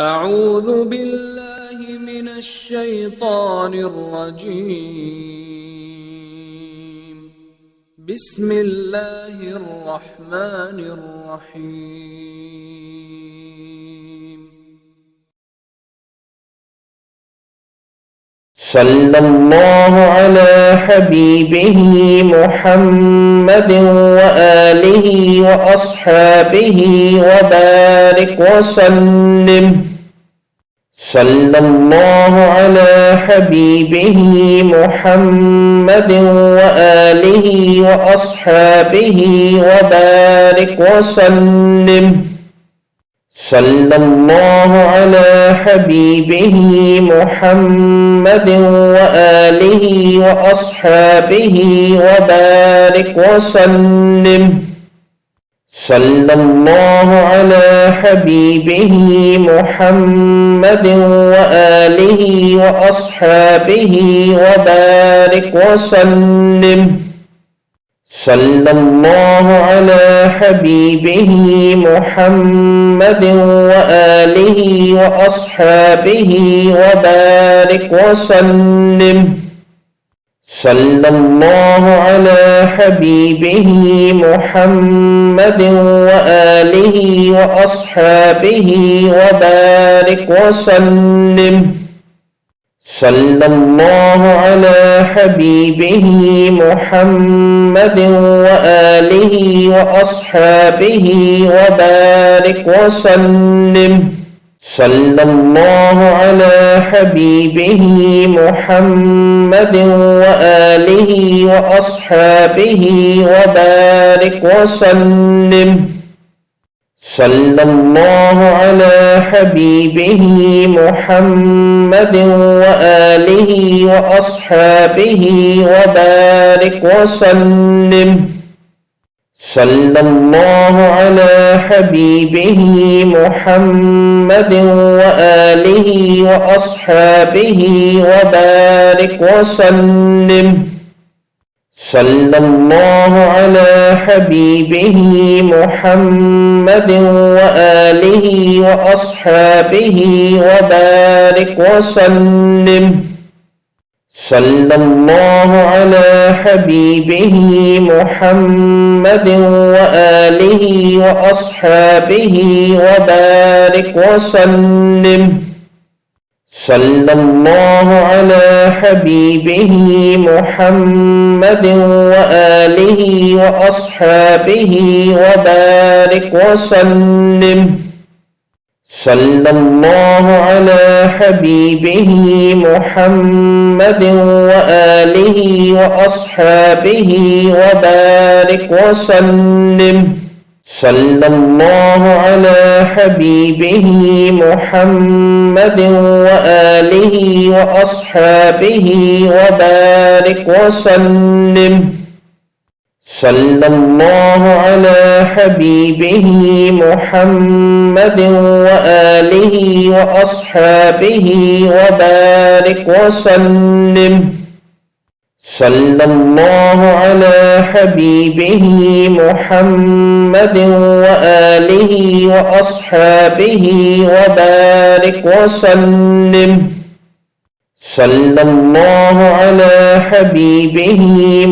أعوذ بالله من الشيطان الرجيم. بسم الله الرحمن الرحيم. صلى الله على حبيبه محمد وآله وأصحابه وبارك وسلم. صلى الله على حبيبه محمد وآله وأصحابه وبارك وسلم. صلى الله على حبيبه محمد وآله وأصحابه وبارك وسلم. صلى الله على حبيبه محمد وآله وأصحابه وبارك وسلم. صلى الله على حبيبه محمد وآله وأصحابه وبارك وسلم. صلى الله على حبيبه محمد وآله وأصحابه وبارك وسلم. صلى الله على حبيبه محمد وآله وأصحابه وبارك وسلم. صلى الله على حبيبه محمد وآله وأصحابه وبارك وسلم. صلى الله على حبيبه محمد وآله وأصحابه وبارك وسلم. صلى الله على حبيبه محمد وآله وأصحابه وبارك وسلم. صلى الله على حبيبه محمد وآله وأصحابه وبارك وسلم. صلى الله على حبيبه محمد وآله وأصحابه وبارك وسلم. صلى الله على حبيبه محمد وآله وأصحابه وبارك وسلم. صلى الله على حبيبه محمد وآله وأصحابه وبارك وسلم. صلى الله على حبيبه محمد وآله وأصحابه وبارك وسلم. صلى الله على حبيبه محمد وآله وأصحابه وبارك وسلم. صلى الله على حبيبه محمد وآله وأصحابه وبارك وسلم. صلى الله على حبيبه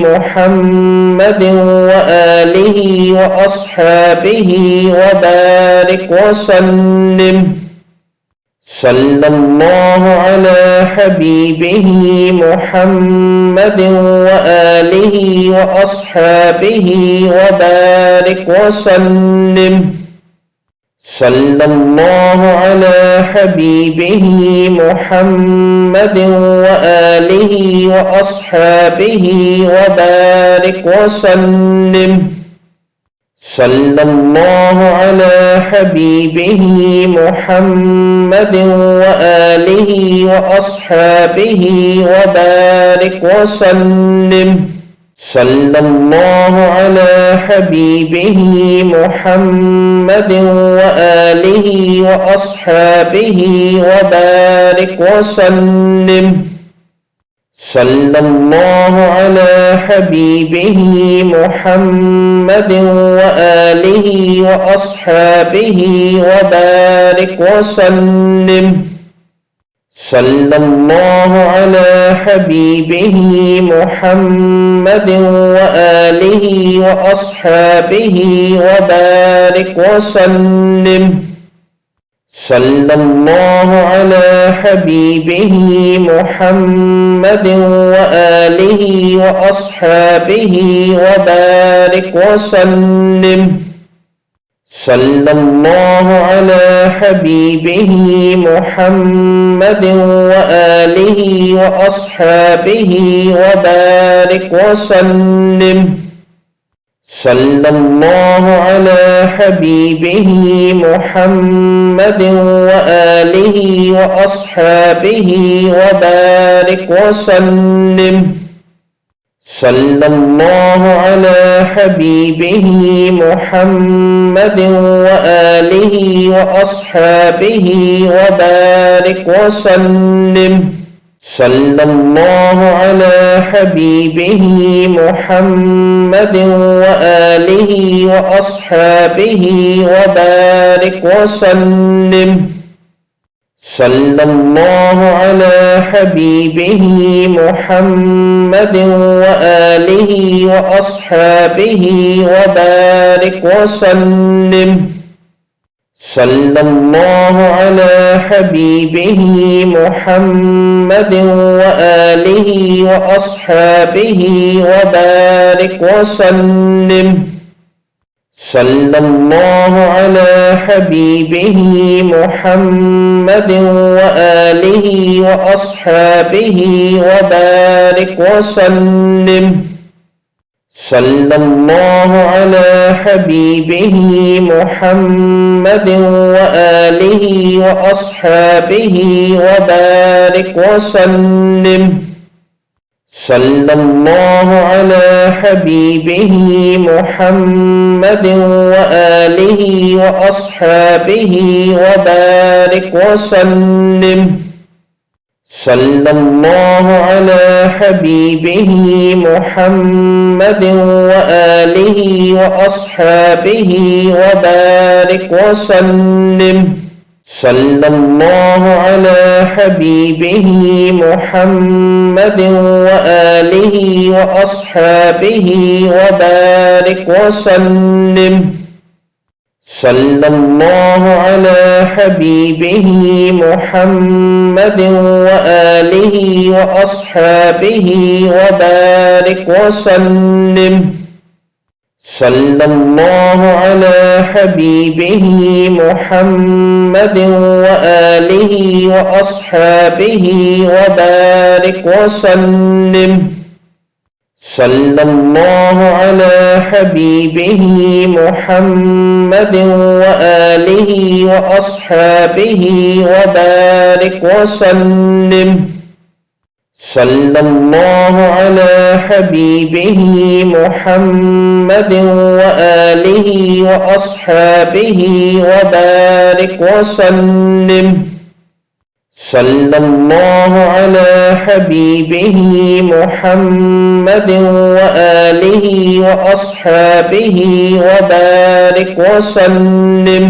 محمد وآله وأصحابه وبارك وسلم. صلى الله على حبيبه محمد وآله وأصحابه وبارك وسلم. صلى الله على حبيبه محمد وآله وأصحابه وبارك وسلم. صلى الله على حبيبه محمد وآله وأصحابه وبارك وسلم. صلى الله على حبيبه محمد وآله وأصحابه وبارك وسلم. صلى الله على حبيبه محمد وآله وأصحابه وبارك وسلم. صلى الله على حبيبه محمد وآله وأصحابه وبارك وسلم. صلى الله على حبيبه محمد وآله وأصحابه وبارك وسلم. صلى الله على حبيبه محمد وآله وأصحابه وبارك وسلم. صلى الله على حبيبه محمد وآله وأصحابه وبارك وسلم. صلى الله على حبيبه محمد وآله وأصحابه وبارك وسلم. صلى الله على حبيبه محمد وآله وأصحابه وبارك وسلم. صلى الله على حبيبه محمد وآله وأصحابه وبارك وسلم. صلى الله على حبيبه محمد وآله وأصحابه وبارك وسلم. صلى الله على حبيبه محمد وآله وأصحابه وبارك وسلم. صلى الله على حبيبه محمد وآله وأصحابه وبارك وسلم. صلى الله على حبيبه محمد وآله وأصحابه وبارك وسلم. صلى الله على حبيبه محمد وآله وأصحابه وبارك وسلم. صلى الله على حبيبه محمد وآله وأصحابه وبارك وسلم. صلى الله على حبيبه محمد وآله وأصحابه وبارك وسلم. صلى الله على حبيبه محمد وآله وأصحابه وبارك وسلم. صلى الله على حبيبه محمد وآله وأصحابه وبارك وسلم. صلى الله على حبيبه محمد وآله وأصحابه وبارك وسلم. صلى الله على حبيبه محمد وآله وأصحابه وبارك وسلم.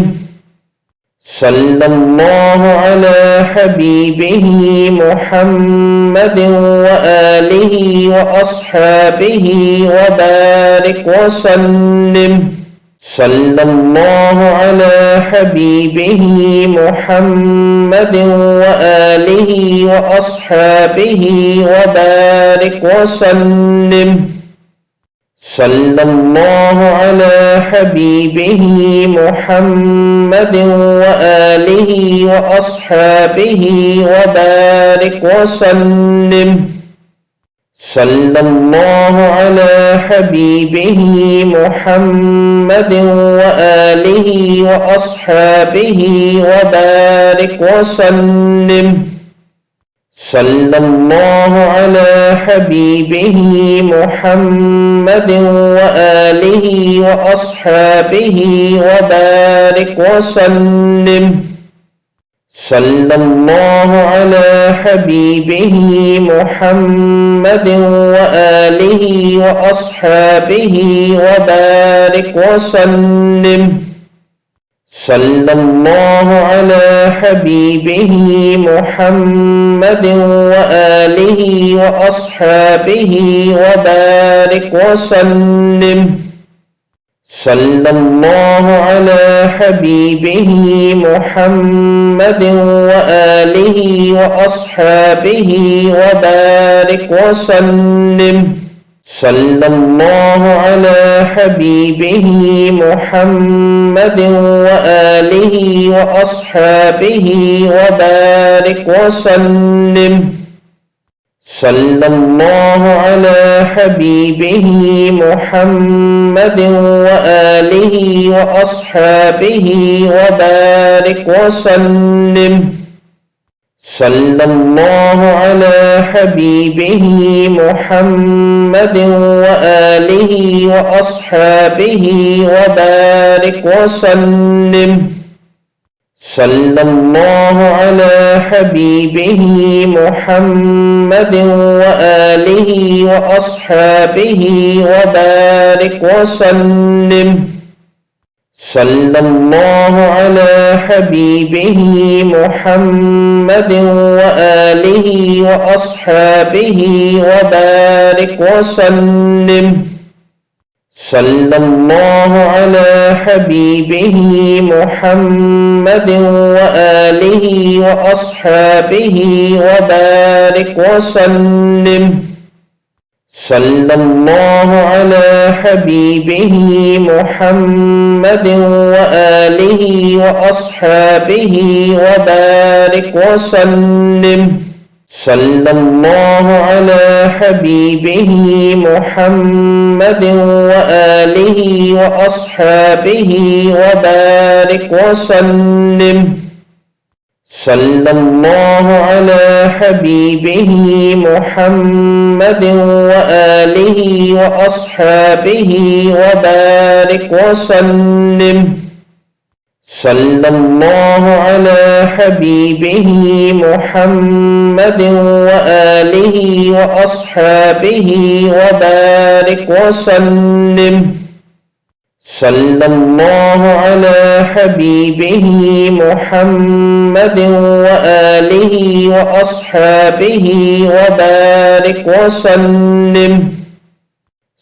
صلى الله على حبيبه محمد وآله وأصحابه وبارك وسلم. صلى الله على حبيبه محمد وآله وأصحابه وبارك وسلم. صلى الله على حبيبه محمد وآله وأصحابه وبارك وسلم. صلى الله على حبيبه محمد وآله وأصحابه وبارك وسلم. صلى الله على حبيبه محمد وآله وأصحابه وبارك وسلم. صلى الله على حبيبه محمد وآله وأصحابه وبارك وسلم. صلى الله على حبيبه محمد وآله وأصحابه وبارك وسلم. صلى الله على حبيبه محمد وآله وأصحابه وبارك وسلم. صلى الله على حبيبه محمد وآله وأصحابه وبارك وسلم. صلى الله على حبيبه محمد وآله وأصحابه وبارك وسلم. صلى الله على حبيبه محمد وآله وأصحابه وبارك وسلم. صلى الله على حبيبه محمد وآله وأصحابه وبارك وسلم. صلى الله على حبيبه محمد وآله وأصحابه وبارك وسلم. صلى الله على حبيبه محمد وآله وأصحابه وبارك وسلم. صلى الله على حبيبه محمد وآله وأصحابه وبارك وسلم. صلى الله على حبيبه محمد وآله وأصحابه وبارك وسلم. صلى الله على حبيبه محمد وآله وأصحابه وبارك وسلم. صلى الله على حبيبه محمد وآله وأصحابه وبارك وسلم. صلى الله على حبيبه محمد وآله وأصحابه وبارك وسلم.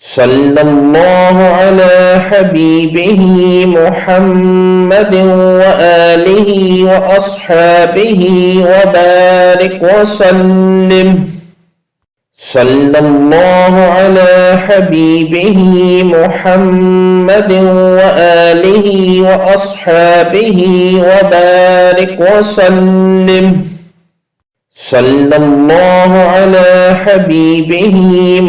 صلى الله على حبيبه محمد وآله وأصحابه وبارك وسلم. صلى الله على حبيبه محمد وآله وأصحابه وبارك وسلم. صلى الله على حبيبه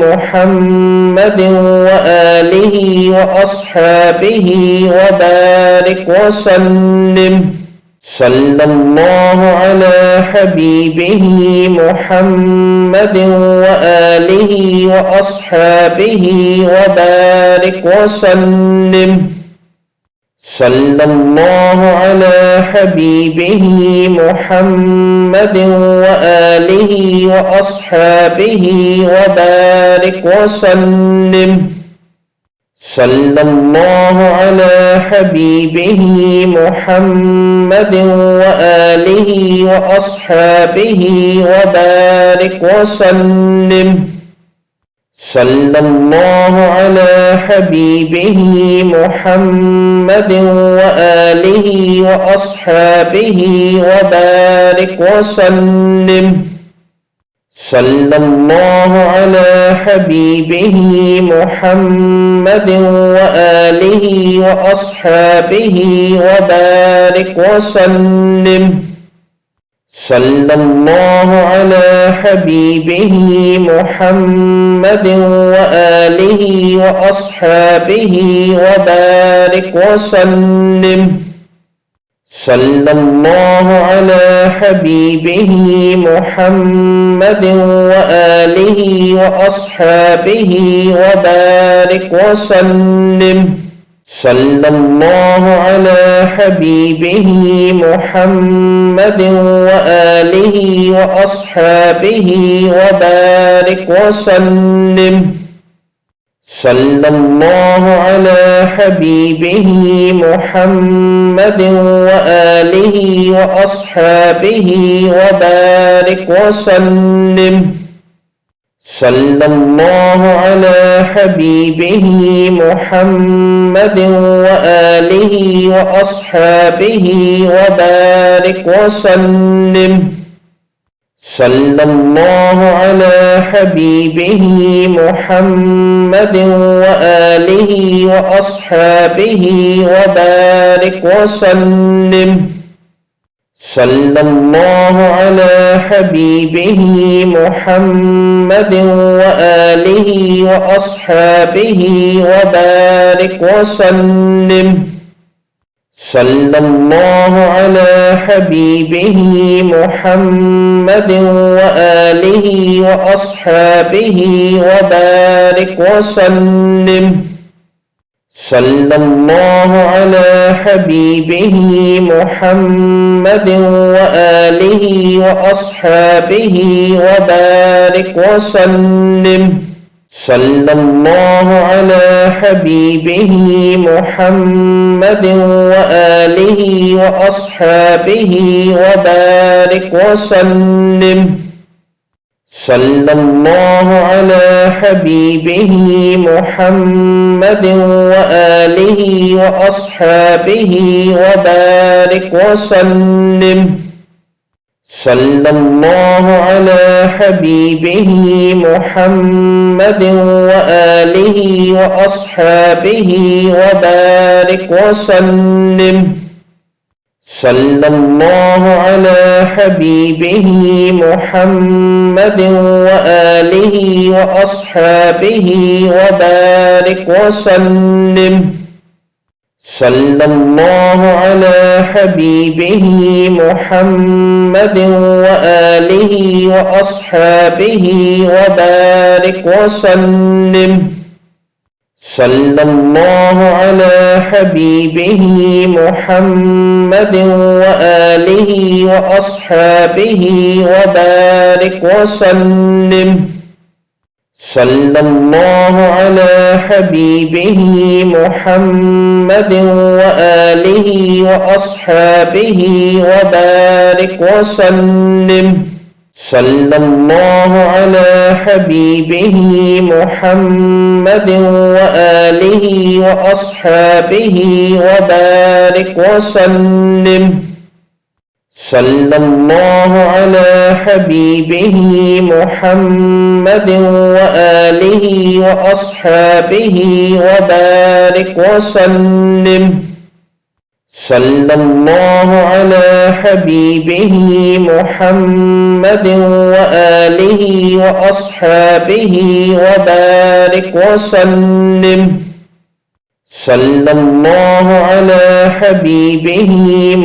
محمد وآله وأصحابه وبارك وسلم. صلى الله على حبيبه محمد وآله وأصحابه وبارك وسلم. صلى الله على حبيبه محمد وآله وأصحابه وبارك وسلم. صلى الله على حبيبه محمد وآله وأصحابه وبارك وسلم. صلى الله على حبيبه محمد وآله وأصحابه وبارك وسلم. صلى الله على حبيبه محمد وآله وأصحابه وبارك وسلم. صلى الله على حبيبه محمد وآله وأصحابه وبارك وسلم. صلى الله على حبيبه محمد وآله وأصحابه وبارك وسلم. صلى الله على حبيبه محمد وآله وأصحابه وبارك وسلم. صلى الله على حبيبه محمد وآله وأصحابه وبارك وسلم. صلى الله على حبيبه محمد وآله وأصحابه وبارك وسلم. صلى الله على حبيبه محمد وآله وأصحابه وبارك وسلم. صلى الله على حبيبه محمد وآله وأصحابه وبارك وسلم. صلى الله على حبيبه محمد وآله وأصحابه وبارك وسلم. صلى الله على حبيبه محمد وآله وأصحابه وبارك وسلم. صلى الله على حبيبه محمد وآله وأصحابه وبارك وسلم. صلى الله على حبيبه محمد وآله وأصحابه وبارك وسلم. صلى الله على حبيبه محمد وآله وأصحابه وبارك وسلم. صلى الله على حبيبه محمد وآله وأصحابه وبارك وسلم. صلى الله على حبيبه محمد وآله وأصحابه وبارك وسلم. صلى الله على حبيبه محمد وآله وأصحابه وبارك وسلم. صلى الله على حبيبه محمد وآله وأصحابه وبارك وسلم. صلى الله على حبيبه محمد وآله وأصحابه وبارك وسلم. صلى الله على حبيبه محمد وآله وأصحابه وبارك وسلم. صلى الله على حبيبه محمد وآله وأصحابه وبارك وسلم. صلى الله على حبيبه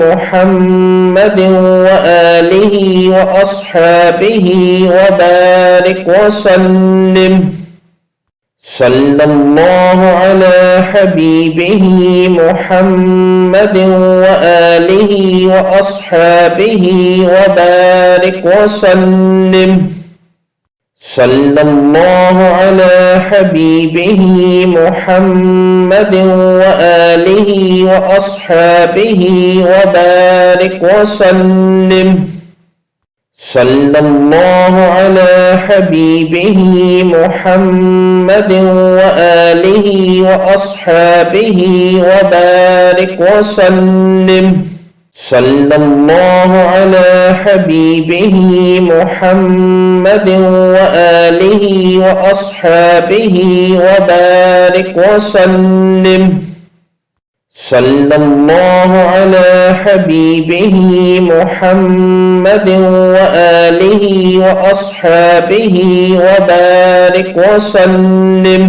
محمد وآله وأصحابه وبارك وسلم. صلى الله على حبيبه محمد وآله وأصحابه وبارك وسلم. صلى الله على حبيبه محمد وآله وأصحابه وبارك وسلم. صلى الله على حبيبه محمد وآله وأصحابه وبارك وسلم. صلى الله على حبيبه محمد وآله وأصحابه وبارك وسلم. صلى الله على حبيبه محمد وآله وأصحابه وبارك وسلم.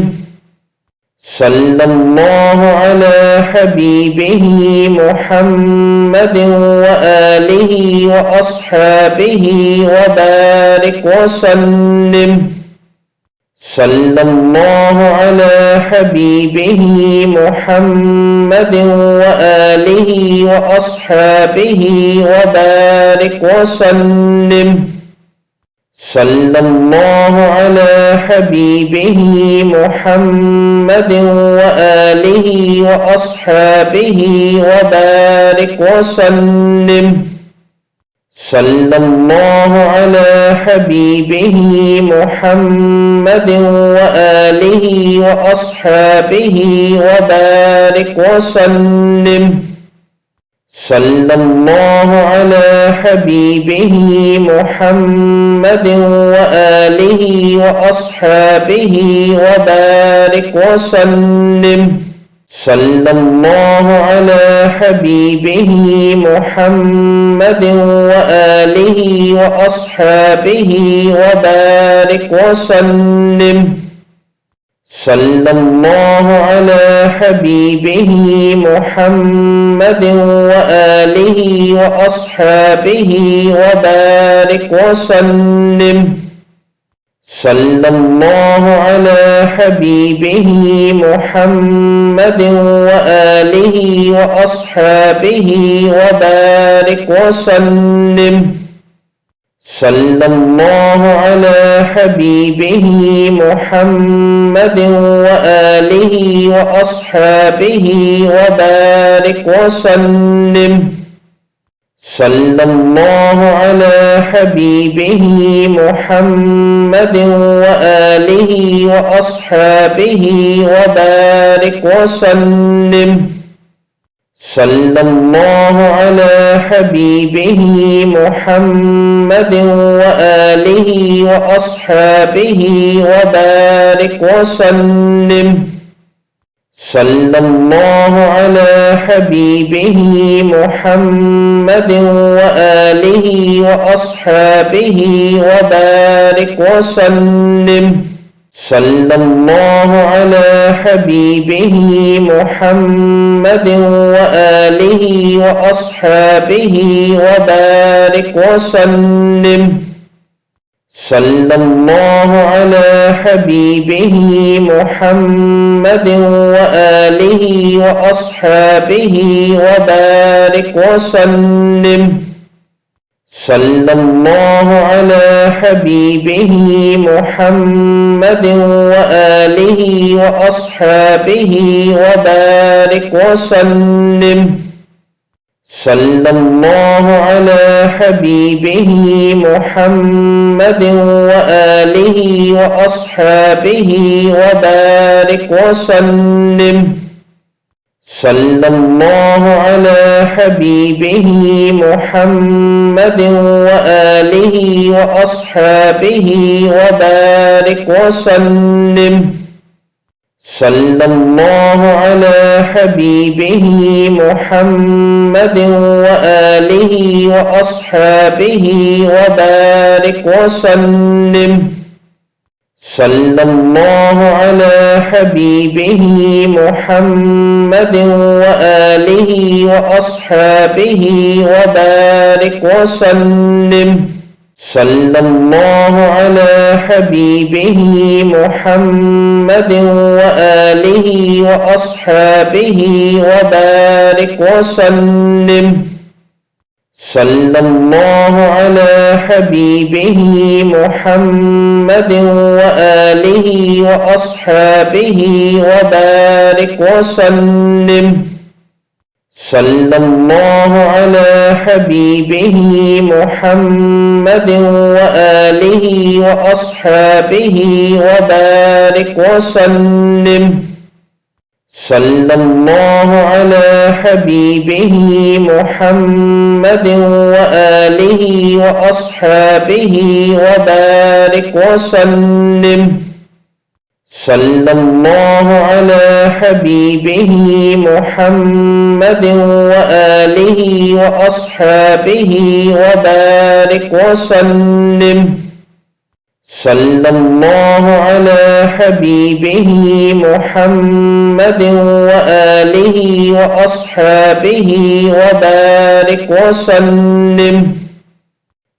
صلى الله على حبيبه محمد وآله وأصحابه وبارك وسلم. صلى الله على حبيبه محمد وآله وأصحابه وبارك وسلم. صلى الله على حبيبه محمد وآله وأصحابه وبارك وسلم. صلى الله على حبيبه محمد وآله وأصحابه وبارك وسلم. صلى الله على حبيبه محمد وآله وأصحابه وبارك وسلم. صلى الله على حبيبه محمد وآله وأصحابه وبارك وسلم. صلى الله على حبيبه محمد وآله وأصحابه وبارك وسلم. صلى الله على حبيبه محمد وآله وأصحابه وبارك وسلم. صلى الله على حبيبه محمد وآله وأصحابه وبارك وسلم. صلى الله على حبيبه محمد وآله وأصحابه وبارك وسلم. صلى الله على حبيبه محمد وآله وأصحابه وبارك وسلم. صلى الله على حبيبه محمد وآله وأصحابه وبارك وسلم. صلى الله على حبيبه محمد وآله وأصحابه وبارك وسلم. صلى الله على حبيبه محمد وآله وأصحابه وبارك وسلم. صلى الله على حبيبه محمد وآله وأصحابه وبارك وسلم. صلى الله على حبيبه محمد وآله وأصحابه وبارك وسلم. صلى الله على حبيبه محمد وآله وأصحابه وبارك وسلم. صلى الله على حبيبه محمد وآله وأصحابه وبارك وسلم. صلى الله على حبيبه محمد وآله وأصحابه وبارك وسلم. صلى الله على حبيبه محمد وآله وأصحابه وبارك وسلم. صلى الله على حبيبه محمد وآله وأصحابه وبارك وسلم. صلى الله على حبيبه محمد وآله وأصحابه وبارك وسلم. صلى الله على حبيبه محمد وآله وأصحابه وبارك وسلم. صلى الله على حبيبه محمد وآله وأصحابه وبارك وسلم. صلى الله على حبيبه محمد وآله وأصحابه وبارك وسلم.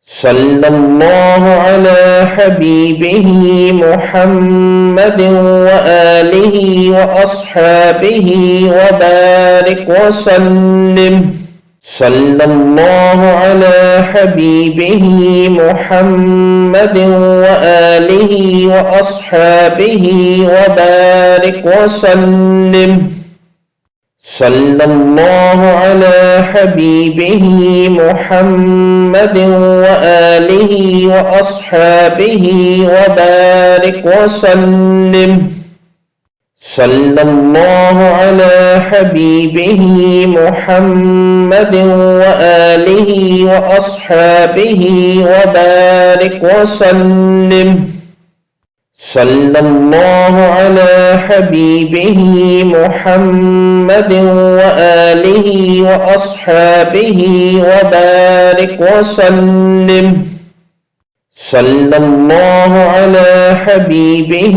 صلى الله على حبيبه محمد وآله وأصحابه وبارك وسلم. صلى الله على حبيبه محمد وآله وأصحابه وبارك وسلم. صلى الله على حبيبه محمد وآله وأصحابه وبارك وسلم. صلى الله على حبيبه محمد وآله وأصحابه وبارك وسلم. صلى الله على حبيبه محمد وآله وأصحابه وبارك وسلم. صلى الله على حبيبه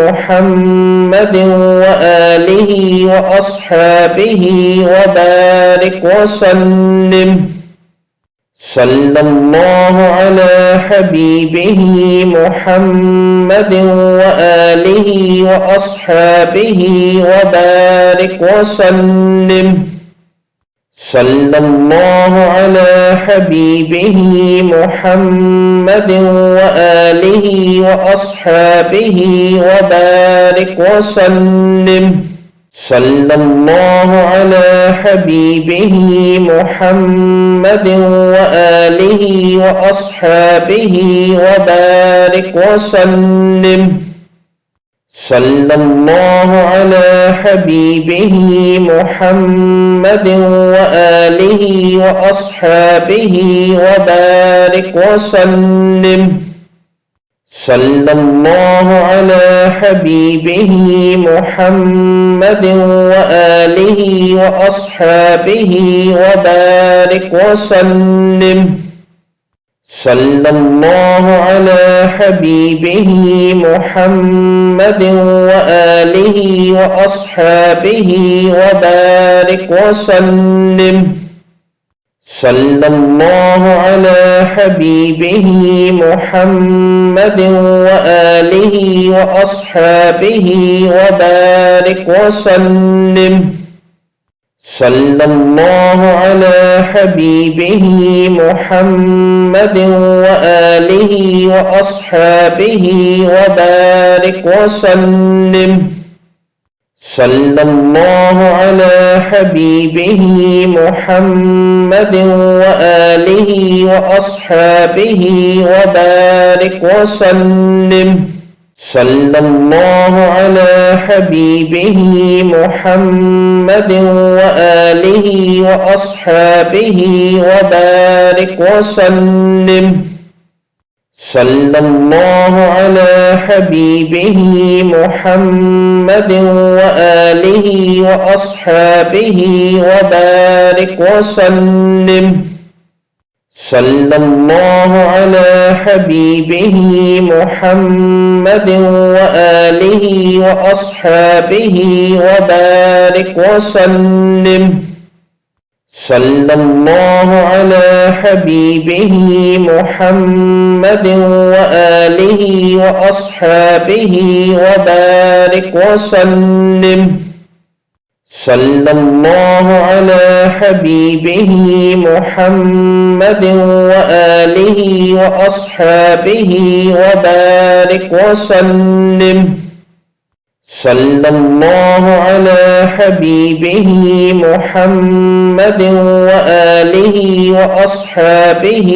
محمد وآله وأصحابه وبارك وسلم. صلى الله على حبيبه محمد وآله وأصحابه وبارك وسلم. صلى الله على حبيبه محمد وآله وأصحابه وبارك وسلم. صلى الله على حبيبه محمد وآله وأصحابه وبارك وسلم. صلى الله على حبيبه محمد وآله وأصحابه وبارك وسلم. صلى الله على حبيبه محمد وآله وأصحابه وبارك وسلم. صلى الله على حبيبه محمد وآله وأصحابه وبارك وسلم. صلى الله على حبيبه محمد وآله وأصحابه وبارك وسلم. صلى الله على حبيبه محمد وآله وأصحابه وبارك وسلم. صلى الله على حبيبه محمد وآله وأصحابه وبارك وسلم. صلى الله على حبيبه محمد وآله وأصحابه وبارك وسلم. صلى الله على حبيبه محمد وآله وأصحابه وبارك وسلم. صلى الله على حبيبه محمد وآله وأصحابه وبارك وسلم. صلى الله على حبيبه محمد وآله وأصحابه وبارك وسلم. صلى الله على حبيبه محمد وآله وأصحابه وبارك وسلم. صلى الله على حبيبه محمد وآله وأصحابه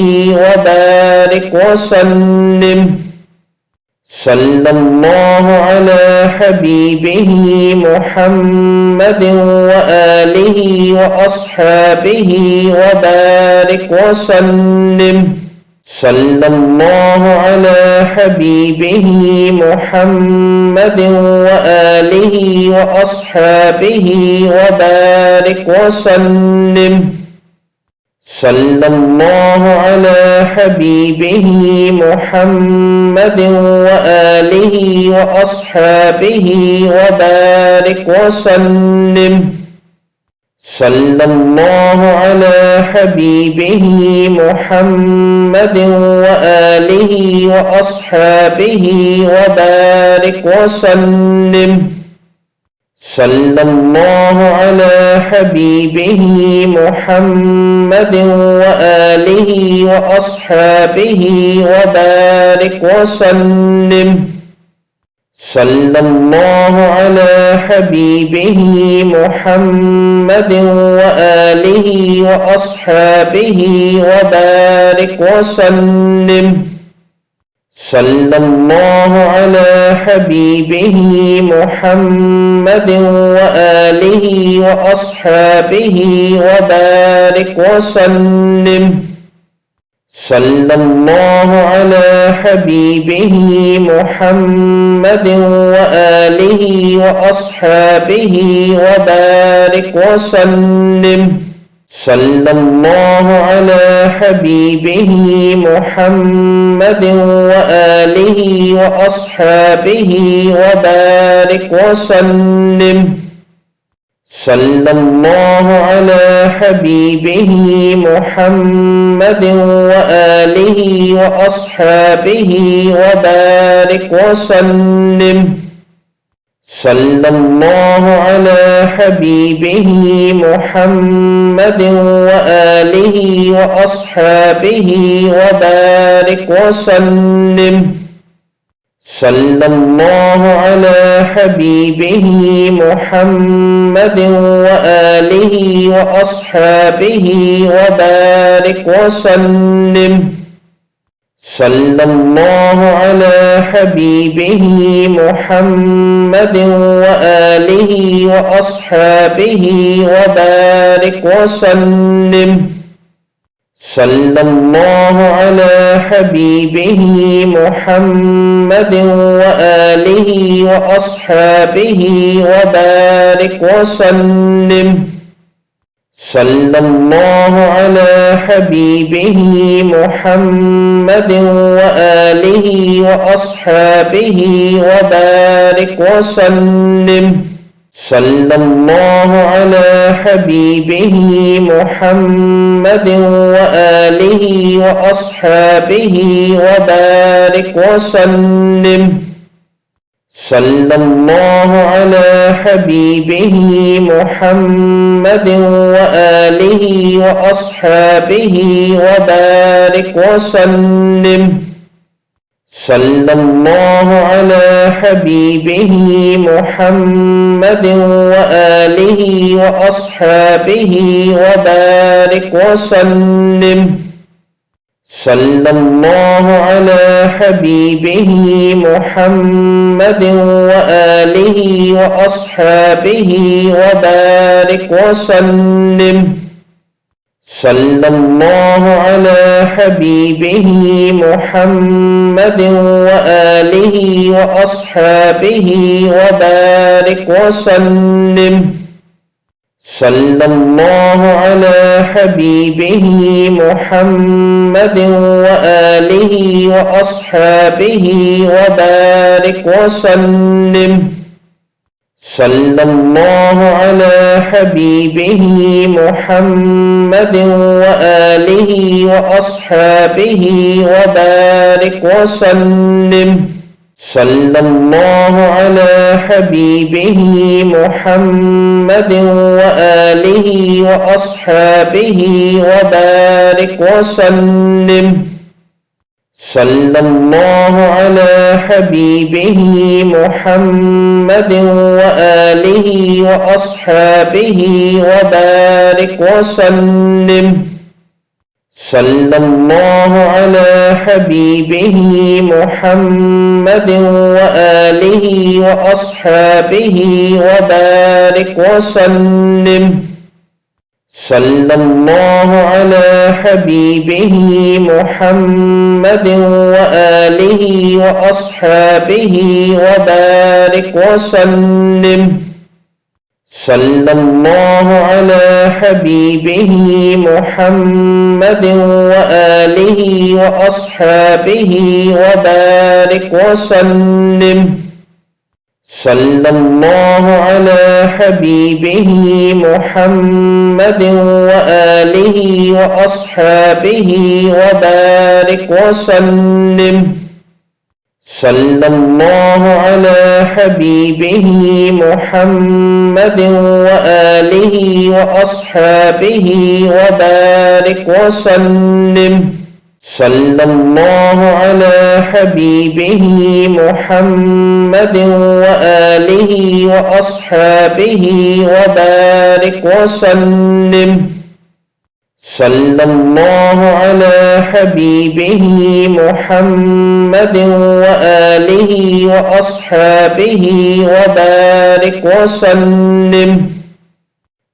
وبارك وسلم. صلى الله على حبيبه محمد وآله وأصحابه وبارك وسلم. صلى الله على حبيبه محمد وآله وأصحابه وبارك وسلم. صلى الله على حبيبه محمد وآله وأصحابه وبارك وسلم. صلى الله على حبيبه محمد وآله وأصحابه وبارك وسلم. صلى الله على حبيبه محمد وآله وأصحابه وبارك وسلم. صلى الله على حبيبه محمد وآله وأصحابه وبارك وسلم. صلى الله على حبيبه محمد وآله وأصحابه وبارك وسلم. صلى الله على حبيبه محمد وآله وأصحابه وبارك وسلم. صلى الله على حبيبه محمد وآله وأصحابه وبارك وسلم. صلى الله على حبيبه محمد وآله وأصحابه وبارك وسلم. صلى الله على حبيبه محمد وآله وأصحابه وبارك وسلم. صلى الله على حبيبه محمد وآله وأصحابه وبارك وسلم. صلى الله على حبيبه محمد وآله وأصحابه وبارك وسلم. صلى الله على حبيبه محمد وآله وأصحابه وبارك وسلم. صلى الله على حبيبه محمد وآله وأصحابه وبارك وسلم. صلى الله على حبيبه محمد وآله وأصحابه وبارك وسلم. صلى الله على حبيبه محمد وآله وأصحابه وبارك وسلم. صلى الله على حبيبه محمد وآله وأصحابه وبارك وسلم. صلى الله على حبيبه محمد وآله وأصحابه وبارك وسلم. صلى الله على حبيبه محمد وآله وأصحابه وبارك وسلم. صلى الله على حبيبه محمد وآله وأصحابه وبارك وسلم. صلى الله على حبيبه محمد وآله وأصحابه وبارك وسلم. صلى الله على حبيبه محمد وآله وأصحابه وبارك وسلم. صلى الله على حبيبه محمد وآله وأصحابه وبارك وسلم. صلى الله على حبيبه محمد وآله وأصحابه وبارك وسلم. صلى الله على حبيبه محمد وآله وأصحابه وبارك وسلم. صلى الله على حبيبه محمد وآله وأصحابه وبارك وسلم. صلى الله على حبيبه محمد وآله وأصحابه وبارك وسلم. صلى الله على حبيبه محمد وآله وأصحابه وبارك وسلم. صلى الله على حبيبه محمد وآله وأصحابه وبارك وسلم. صلى الله على حبيبه محمد وآله وأصحابه وبارك وسلم.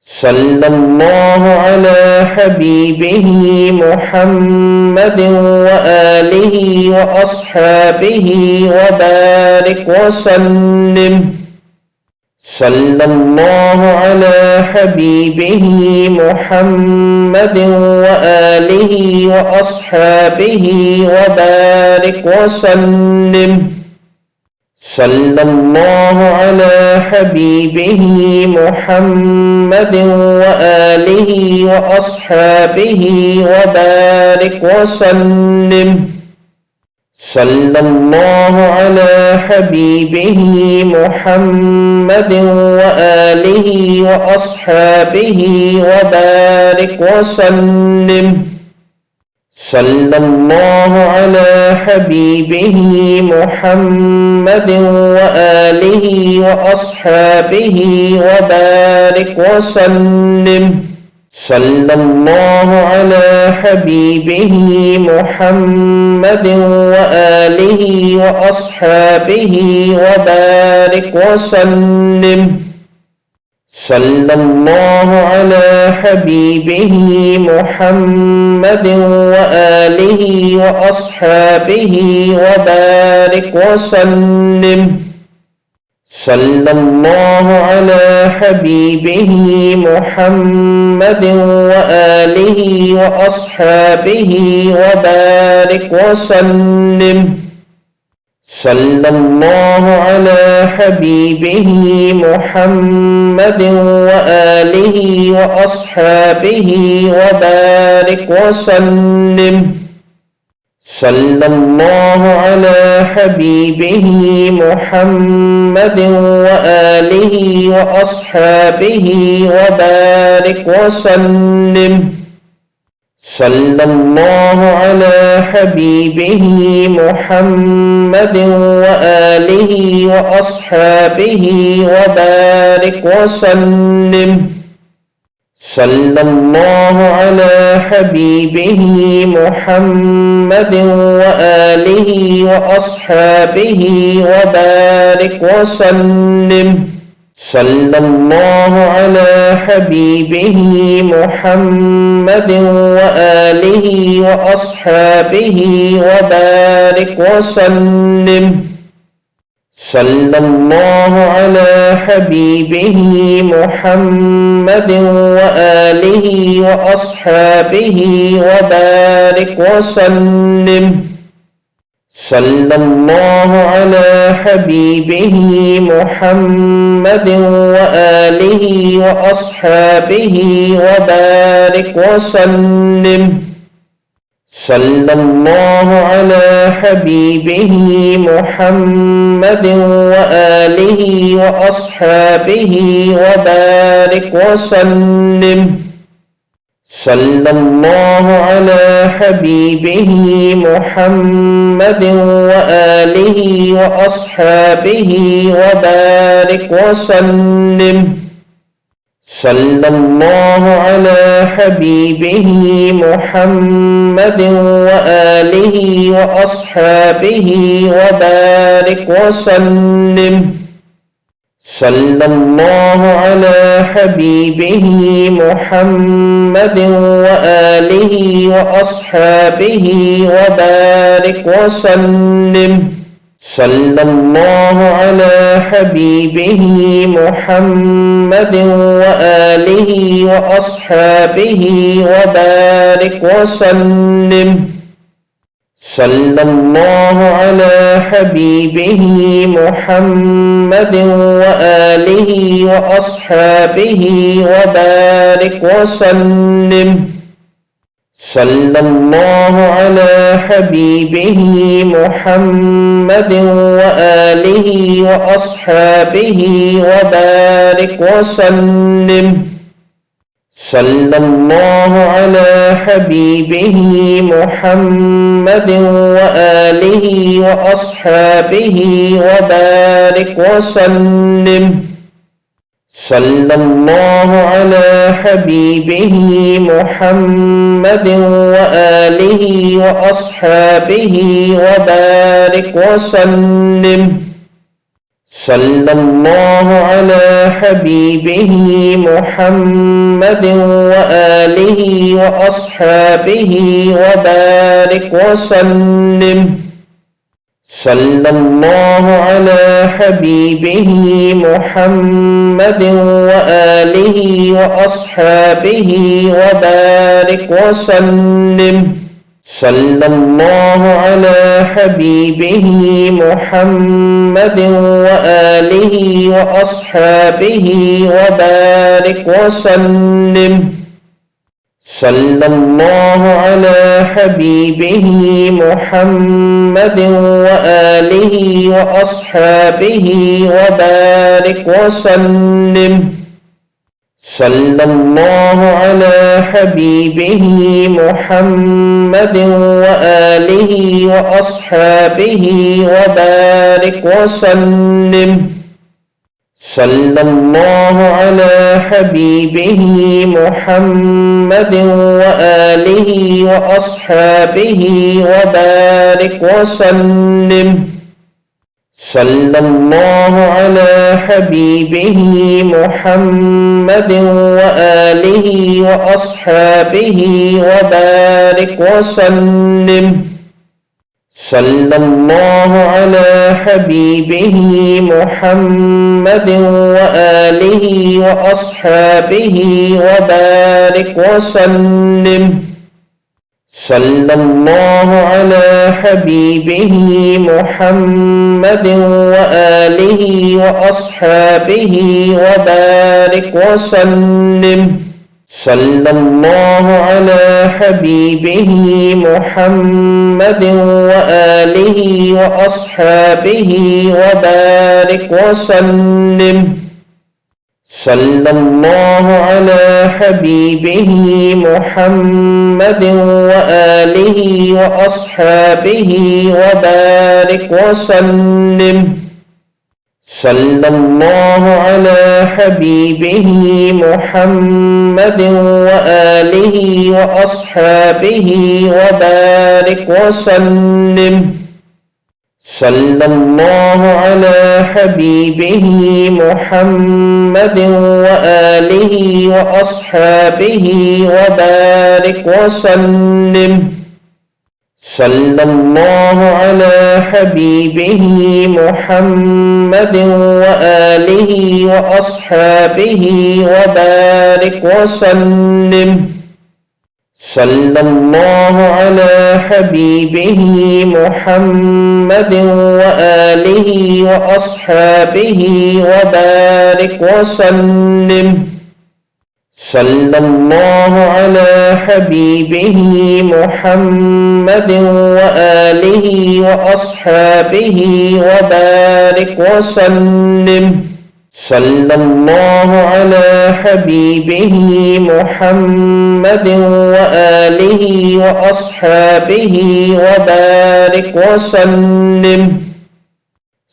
صلى الله على حبيبه محمد وآله وأصحابه وبارك وسلم. صلى الله على حبيبه محمد وآله وأصحابه وبارك وسلم. صلى الله على حبيبه محمد وآله وأصحابه وبارك وسلم. صلى الله على حبيبه محمد وآله وأصحابه وبارك وسلم. صلى الله على حبيبه محمد وآله وأصحابه وبارك وسلم. صلى الله على حبيبه محمد وآله وأصحابه وبارك وسلم. صلى الله على حبيبه محمد وآله وأصحابه وبارك وسلم. صلى الله على حبيبه محمد وآله وأصحابه وبارك وسلم. صلى الله على حبيبه محمد وآله وأصحابه وبارك وسلم. صلى الله على حبيبه محمد وآله وأصحابه وبارك وسلم. صلى الله على حبيبه محمد وآله وأصحابه وبارك وسلم. صلى الله على حبيبه محمد وآله وأصحابه وبارك وسلم. صلى الله على حبيبه محمد وآله وأصحابه وبارك وسلم. صلى الله على حبيبه محمد وآله وأصحابه وبارك وسلم. صلى الله على حبيبه محمد وآله وأصحابه وبارك وسلم. صلى الله على حبيبه محمد وآله وأصحابه وبارك وسلم. صلى الله على حبيبه محمد وآله وأصحابه وبارك وسلم. صلى الله على حبيبه محمد وآله وأصحابه وبارك وسلم. صلى الله على حبيبه محمد وآله وأصحابه وبارك وسلم. صلى الله على حبيبه محمد وآله وأصحابه وبارك وسلم. صلى الله على حبيبه محمد وآله وأصحابه وبارك وسلم. صلى الله على حبيبه محمد وآله وأصحابه وبارك وسلم. صلى الله على حبيبه محمد وآله وأصحابه وبارك وسلم. صلى الله على حبيبه محمد وآله وأصحابه وبارك وسلم. صلى الله على حبيبه محمد وآله وأصحابه وبارك وسلم. صلى الله على حبيبه محمد وآله وأصحابه وبارك وسلم. صلى الله على حبيبه محمد وآله وأصحابه وبارك وسلم. صلى الله على حبيبه محمد وآله وأصحابه وبارك وسلم. صلى الله على حبيبه محمد وآله وأصحابه وبارك وسلم. صلى الله على حبيبه محمد وآله وأصحابه وبارك وسلم. صلى الله على حبيبه محمد وآله وأصحابه وبارك وسلم. صلى الله على حبيبه محمد وآله وأصحابه وبارك وسلم. صلى الله على حبيبه محمد وآله وأصحابه وبارك وسلم. صلى الله على حبيبه محمد وآله وأصحابه وبارك وسلم. صلى الله على حبيبه محمد وآله وأصحابه وبارك وسلم. صلى الله على حبيبه محمد وآله وأصحابه وبارك وسلم. صلى الله على حبيبه محمد وآله وأصحابه وبارك وسلم. صلى الله على حبيبه محمد وآله وأصحابه وبارك وسلم. صلى الله على حبيبه محمد وآله وأصحابه وبارك وسلم. صلى الله على حبيبه محمد وآله وأصحابه وبارك وسلم. صلى الله على حبيبه محمد وآله وأصحابه وبارك وسلم.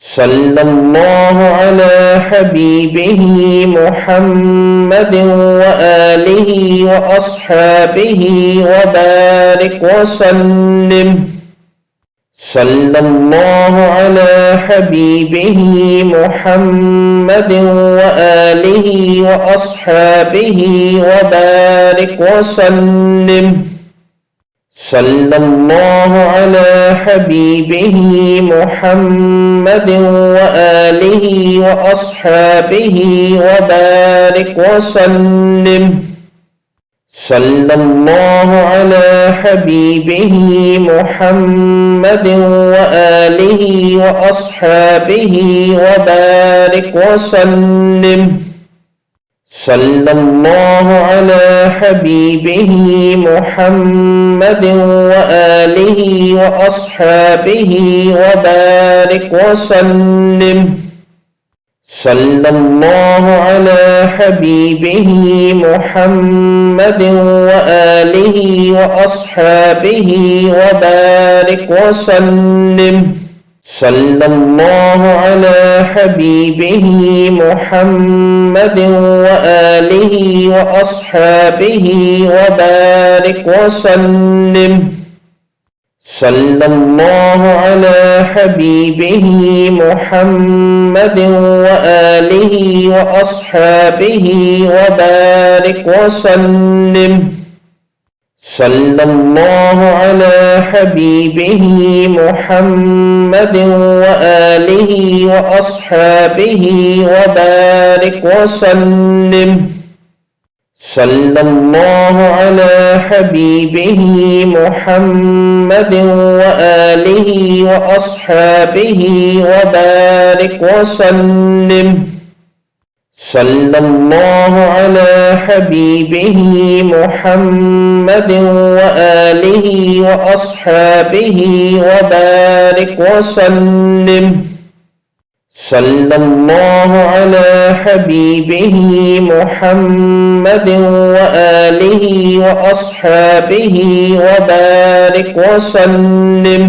صلى الله على حبيبه محمد وآله وأصحابه وبارك وسلم. صلى الله على حبيبه محمد وآله وأصحابه وبارك وسلم. صلى الله على حبيبه محمد وآله وأصحابه وبارك وسلم. صلى الله على حبيبه محمد وآله وأصحابه وبارك وسلم. صلى الله على حبيبه محمد وآله وأصحابه وبارك وسلم. صلى الله على حبيبه محمد وآله وأصحابه وبارك وسلم. صلى الله على حبيبه محمد وآله وأصحابه وبارك وسلم. صلى الله على حبيبه محمد وآله وأصحابه وبارك وسلم. صلى الله على حبيبه محمد وآله وأصحابه وبارك وسلم. صلى الله على حبيبه محمد وآله وأصحابه وبارك وسلم. صلى الله على حبيبه محمد وآله وأصحابه وبارك وسلم. صلى الله على حبيبه محمد وآله وأصحابه وبارك وسلم.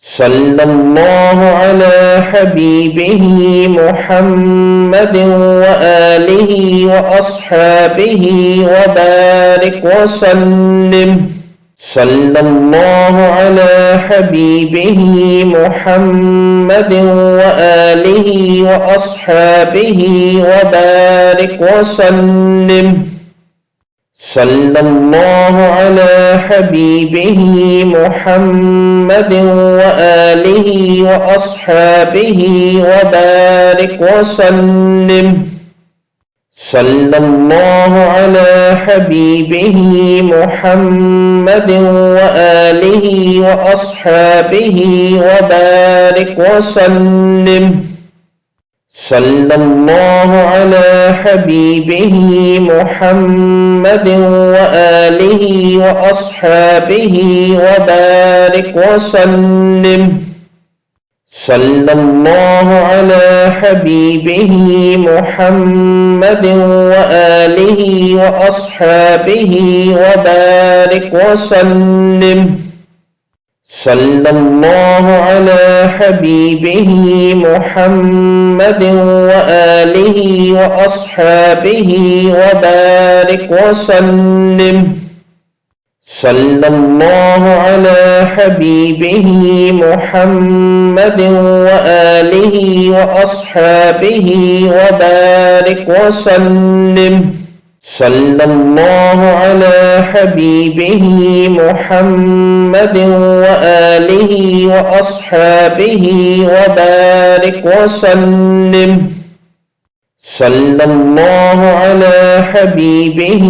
صلى الله على حبيبه محمد وآله وأصحابه وبارك وسلم. صلى الله على حبيبه محمد وآله وأصحابه وبارك وسلم. صلى الله على حبيبه محمد وآله وأصحابه وبارك وسلم. صلى الله على حبيبه محمد وآله وأصحابه وبارك وسلم. صلى الله على حبيبه محمد وآله وأصحابه وبارك وسلم. صلى الله على حبيبه محمد وآله وأصحابه وبارك وسلم. صلى الله على حبيبه محمد وآله وأصحابه وبارك وسلم. صلى الله على حبيبه محمد وآله وأصحابه وبارك وسلم. صلى الله على حبيبه محمد وآله وأصحابه وبارك وسلم. صلى الله على حبيبه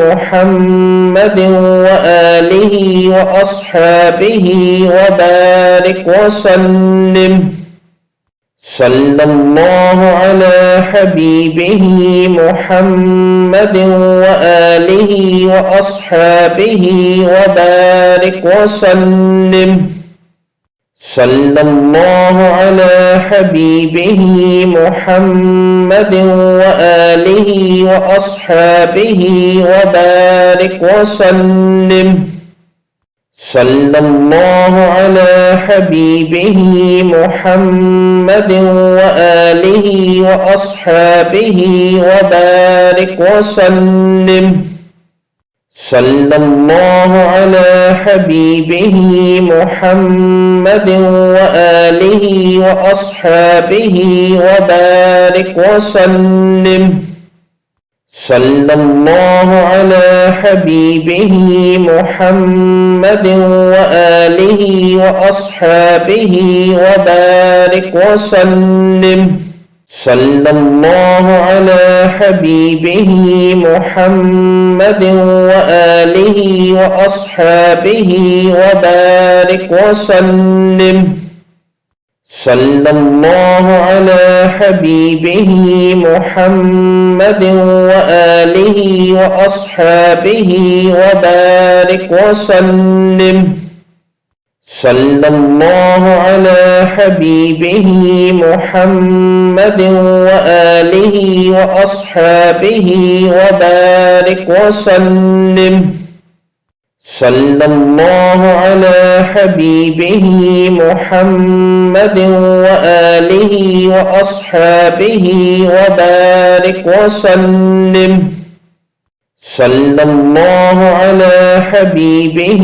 محمد وآله وأصحابه وبارك وسلم. صلى الله على حبيبه محمد وآله وأصحابه وبارك وسلم. صلى الله على حبيبه محمد وآله وأصحابه وبارك وسلم. صلى الله على حبيبه محمد وآله وأصحابه وبارك وسلم. صلى الله على حبيبه محمد وآله وأصحابه وبارك وسلم. صلى الله على حبيبه محمد وآله وأصحابه وبارك وسلم. صلى الله على حبيبه محمد وآله وأصحابه وبارك وسلم. صلى الله على حبيبه محمد وآله وأصحابه وبارك وسلم. صلى الله على حبيبه محمد وآله وأصحابه وبارك وسلم. صلى الله على حبيبه محمد وآله وأصحابه وبارك وسلم. صلى الله على حبيبه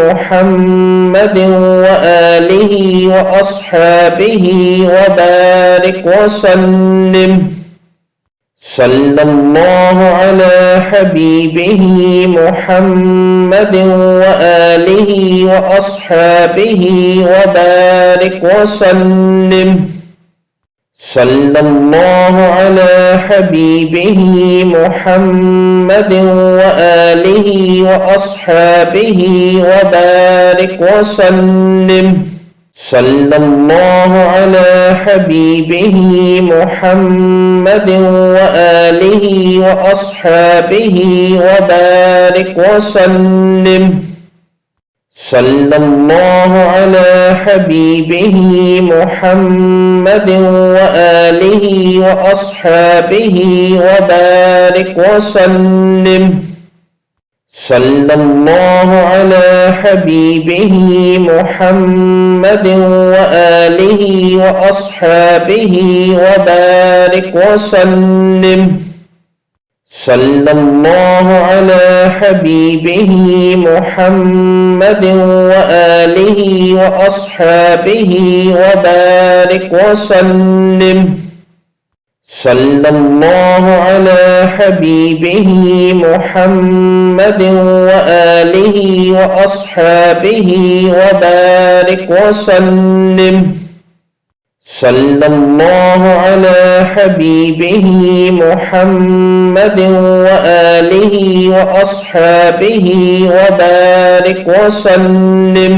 محمد وآله وأصحابه وبارك وسلم. صلى الله على حبيبه محمد وآله وأصحابه وبارك وسلم. صلى الله على حبيبه محمد وآله وأصحابه وبارك وسلم. صلى الله على حبيبه محمد وآله وأصحابه وبارك وسلم. صلى الله على حبيبه محمد وآله وأصحابه وبارك وسلم. صلى الله على حبيبه محمد وآله وأصحابه وبارك وسلم. صلى الله على حبيبه محمد وآله وأصحابه وبارك وسلم. صلى الله على حبيبه محمد وآله وأصحابه وبارك وسلم. صلى الله على حبيبه محمد وآله وأصحابه وبارك وسلم.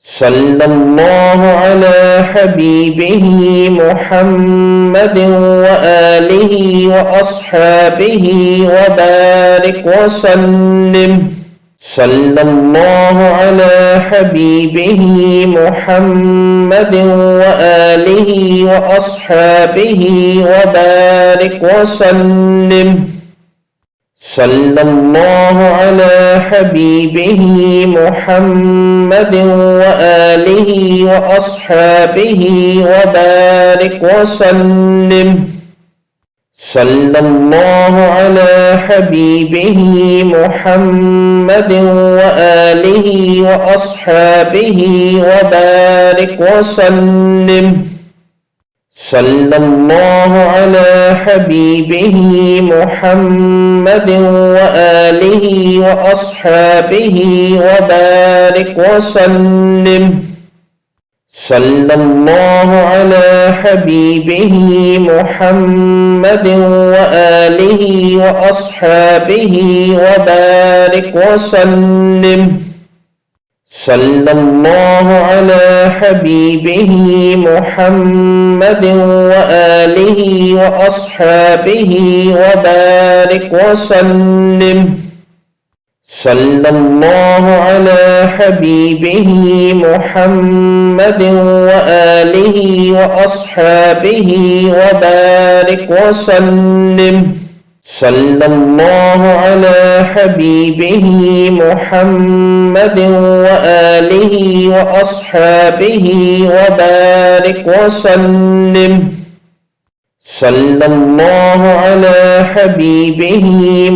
صلى الله على حبيبه محمد وآله وأصحابه وبارك وسلم. صلى الله على حبيبه محمد وآله وأصحابه وبارك وسلم. صلى الله على حبيبه محمد وآله وأصحابه وبارك وسلم. صلى الله على حبيبه محمد وآله وأصحابه وبارك وسلم. صلى الله على حبيبه محمد وآله وأصحابه وبارك وسلم. صلى الله على حبيبه محمد وآله وأصحابه وبارك وسلم. صلى الله على حبيبه محمد وآله وأصحابه وبارك وسلم. صلى الله على حبيبه محمد وآله وأصحابه وبارك وسلم. صلى الله على حبيبه محمد وآله وأصحابه وبارك وسلم. صلى الله على حبيبه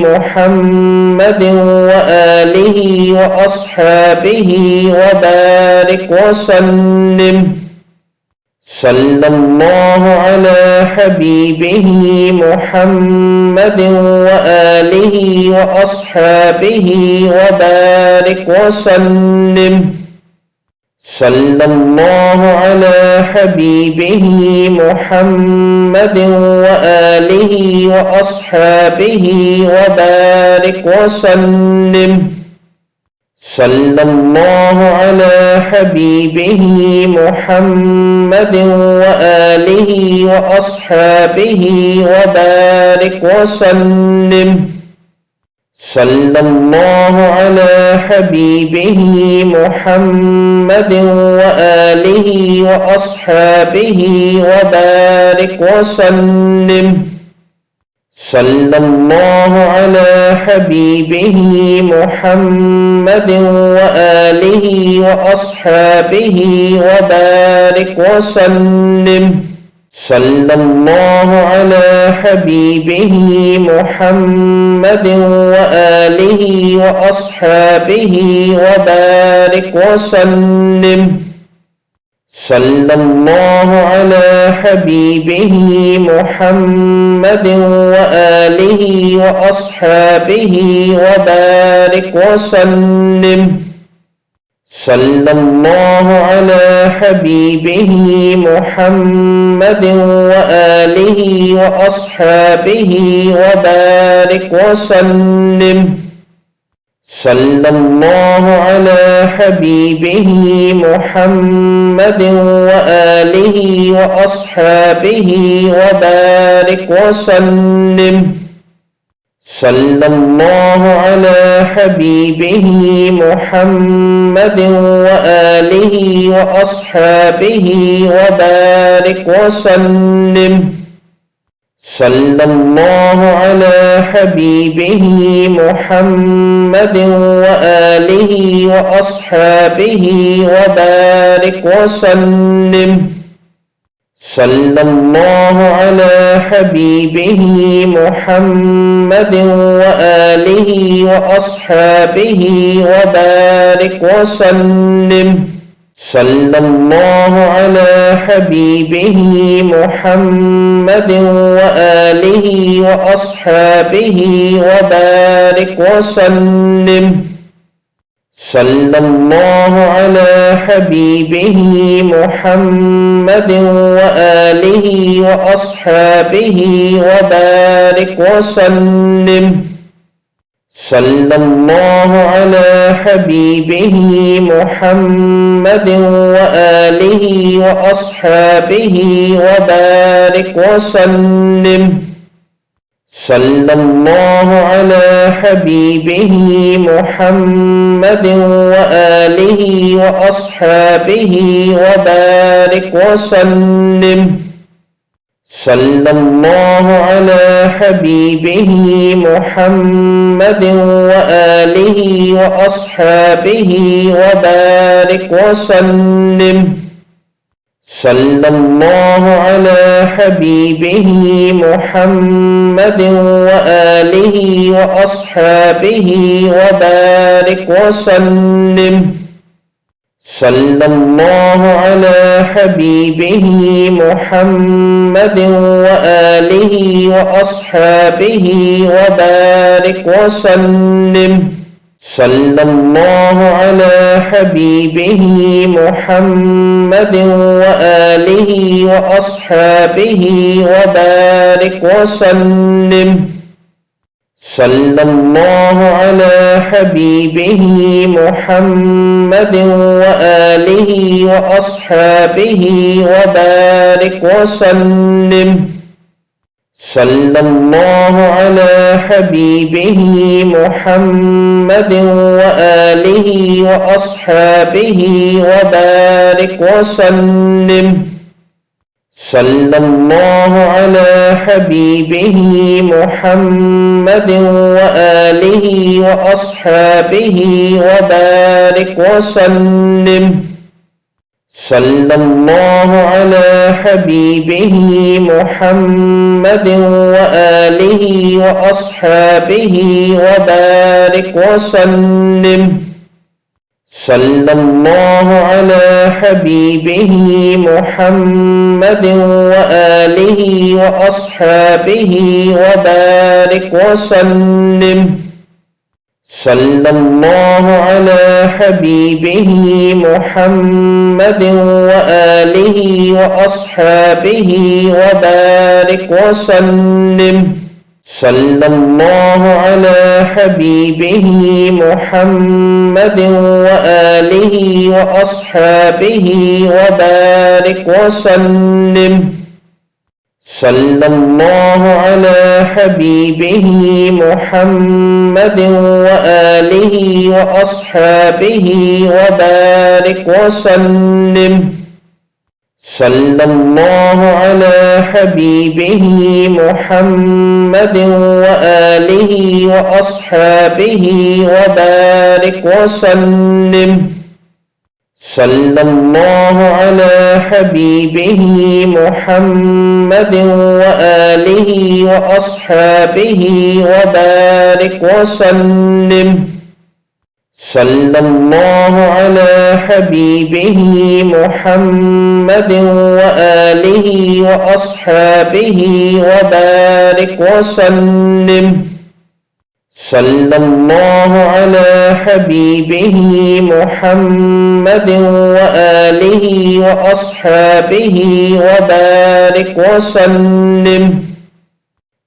محمد وآله وأصحابه وبارك وسلم. صلى الله على حبيبه محمد وآله وأصحابه وبارك وسلم. صلى الله على حبيبه محمد وآله وأصحابه وبارك وسلم. صلى الله على حبيبه محمد وآله وأصحابه وبارك وسلم. صلى الله على حبيبه محمد وآله وأصحابه وبارك وسلم. صلى الله على حبيبه محمد وآله وأصحابه وبارك وسلم. صلى الله على حبيبه محمد وآله وأصحابه وبارك وسلم. صلى الله على حبيبه محمد وآله وأصحابه وبارك وسلم. صلى الله على حبيبه محمد وآله وأصحابه وبارك وسلم. صلى الله على حبيبه محمد وآله وأصحابه وبارك وسلم. صلى الله على حبيبه محمد وآله وأصحابه وبارك وسلم. صلى الله على حبيبه محمد وآله وأصحابه وبارك وسلم. صلى الله على حبيبه محمد وآله وأصحابه وبارك وسلم. صلى الله على حبيبه محمد وآله وأصحابه وبارك وسلم. صلى الله على حبيبه محمد وآله وأصحابه وبارك وسلم. صلى الله على حبيبه محمد وآله وأصحابه وبارك وسلم. صلى الله على حبيبه محمد وآله وأصحابه وبارك وسلم. صلى الله على حبيبه محمد وآله وأصحابه وبارك وسلم. صلى الله على حبيبه محمد وآله وأصحابه وبارك وسلم. صلى الله على حبيبه محمد وآله وأصحابه وبارك وسلم. صلى الله على حبيبه محمد وآله وأصحابه وبارك وسلم. صلى الله على حبيبه محمد وآله وأصحابه وبارك وسلم. صلى الله على حبيبه محمد وآله وأصحابه وبارك وسلم. صلى الله على حبيبه محمد وآله وأصحابه وبارك وسلم. صلى الله على حبيبه محمد وآله وأصحابه وبارك وسلم. صلى الله على حبيبه محمد وآله وأصحابه وبارك وسلم. صلى الله على حبيبه محمد وآله وأصحابه وبارك وسلم. صلى الله على حبيبه محمد وآله وأصحابه وبارك وسلم. صلى الله على حبيبه محمد وآله وأصحابه وبارك وسلم. صلى الله على حبيبه محمد وآله وأصحابه وبارك وسلم. صلى الله على حبيبه محمد وآله وأصحابه وبارك وسلم. صلى الله على حبيبه محمد وآله وأصحابه وبارك وسلم. صلى الله على حبيبه محمد وآله وأصحابه وبارك وسلم.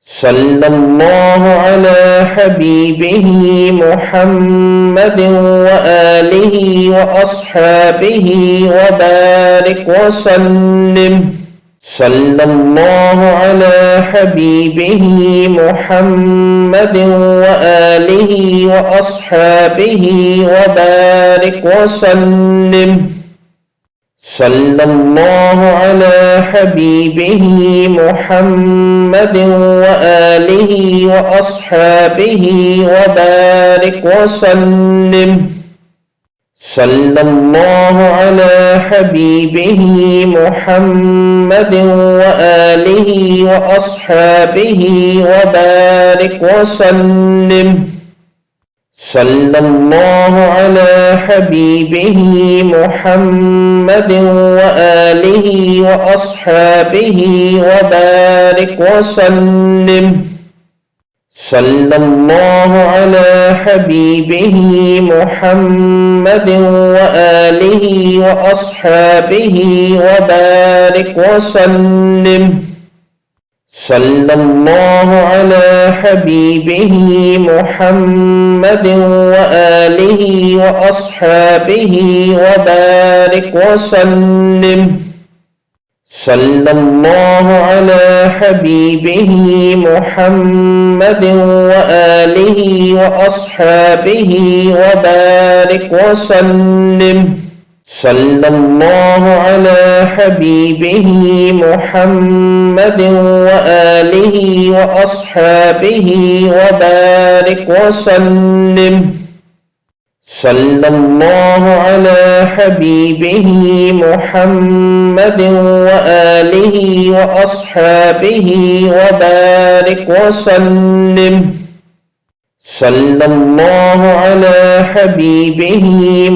صلى الله على حبيبه محمد وآله وأصحابه وبارك وسلم. صلى الله على حبيبه محمد وآله وأصحابه وبارك وسلم. صلى الله على حبيبه محمد وآله وأصحابه وبارك وسلم. صلى الله على حبيبه محمد وآله وأصحابه وبارك وسلم. صلى الله على حبيبه محمد وآله وأصحابه وبارك وسلم. صلى الله على حبيبه محمد وآله وأصحابه وبارك وسلم. صلى الله على حبيبه محمد وآله وأصحابه وبارك وسلم. صلى الله على حبيبه محمد وآله وأصحابه وبارك وسلم. صلى الله على حبيبه محمد وآله وأصحابه وبارك وسلم. صلى الله على حبيبه محمد وآله وأصحابه وبارك وسلم. صلى الله على حبيبه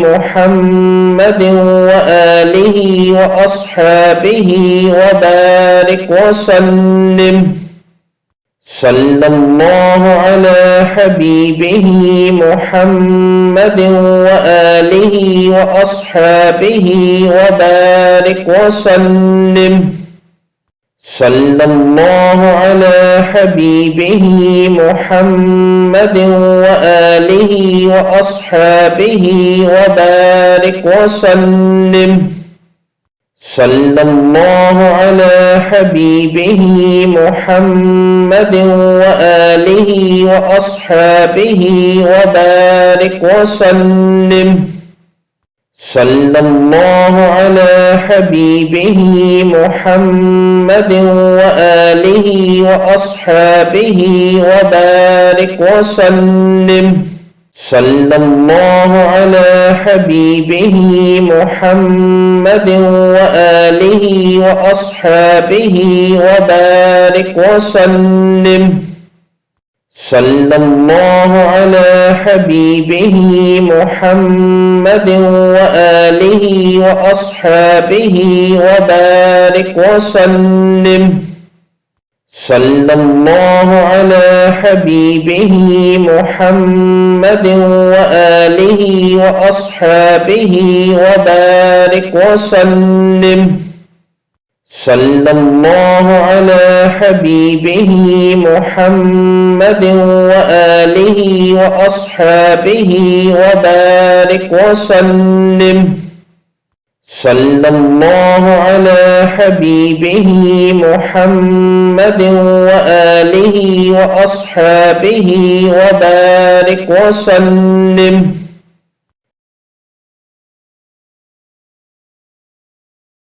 محمد وآله وأصحابه وبارك وسلم. صلى الله على حبيبه محمد وآله وأصحابه وبارك وسلم. صلى الله على حبيبه محمد وآله وأصحابه وبارك وسلم. صلى الله على حبيبه محمد وآله وأصحابه وبارك وسلم. صلى الله على حبيبه محمد وآله وأصحابه وبارك وسلم. صلى الله على حبيبه محمد وآله وأصحابه وبارك وسلم. صلى الله على حبيبه محمد وآله وأصحابه وبارك وسلم. صلى الله على حبيبه محمد وآله وأصحابه وبارك وسلم. صلى الله على حبيبه محمد وآله وأصحابه وبارك وسلم. صلى الله على حبيبه محمد وآله وأصحابه وبارك وسلم.